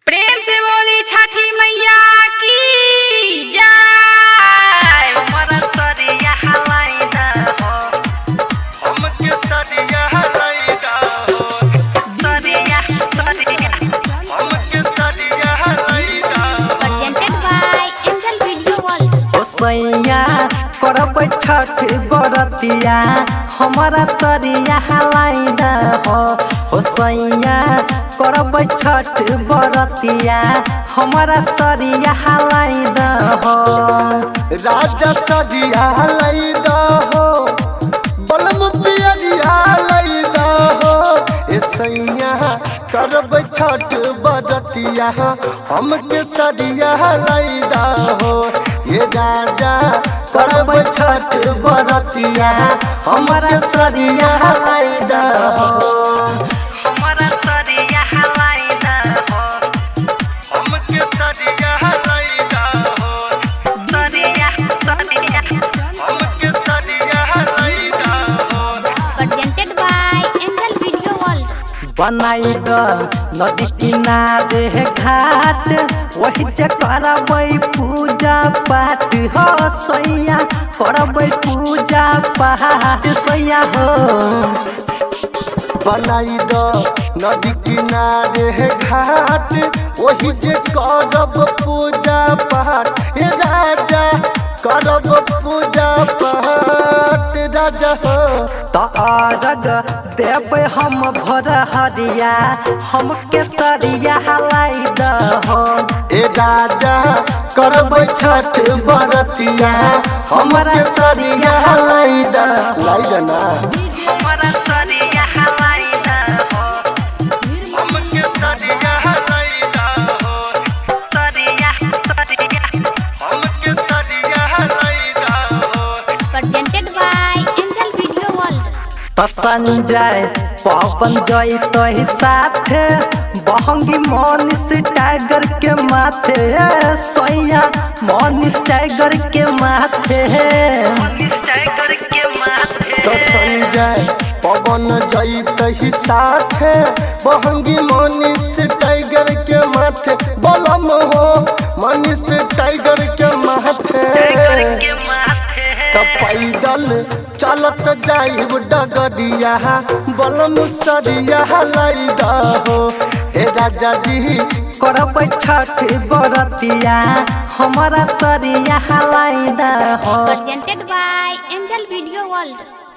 प्रेम से बोली छठी मैया की जय। हमारा सरिया हलाइदा हो, हमके सरिया हलाइदा हो, सरिया हमके सरिया हलाइदा हो। Presented by Angel Video World। ओ सैया करब छठ बरतिया हमारा सरिया हलाइदा हो। ओ सैया करब छठ बरतिया हमारा सरिया हलाइदा हो। राजा सरिया हलाइदा हो, बलम पियरिया हलाइदा हो। ए सैया करब छठ बरतिया हमके सरिया हलाइदा हो। ये राजा करब छठ बरतिया हमारा सरिया हलाइदा हो। हमारा सरिया हलाइदा हो, हमके सरिया हलाइदा हो, सरिया हमके सरिया हलाइदा हो। Presented by Angel Video World। बनाई द नदी किनारे घाट वही जे करबै पूजा पाठ हो। सैया करबै पूजा पाठ सैया हो। बनाई दो नदी किनारे घाट वही जे करब पूजा पाठ। हे राजा करब पूजा पाठ राजा हो। त अरग देबै हम भोर हरिया हमके सरिया हलाई हो। ए राजा करब छठ बरतिया हमारा सरिया हलाई लाइदना हमारा सरिया हलाई हमके सरिया हलाइदा हो, सरिया हमके सरिया हलाइदा हो। Presented by Angel Video World। त संजय पवन जय तोहि साथे बहंगी मनीष टाइगर के माथे। सैया मनीष टाइगर के माथे तो संजय पवन जैत ही साथे बहंगी मनीष टाइगर के माथे। बलम हो मनीष टाइगर के माथे। तो पैदल चलत जाइब डगरिया बलम सरिया हलाइदा हो। हे राजा जी करब छठ बरतिया हमारा सरिया हलाई हो। Presented by Angel Video World।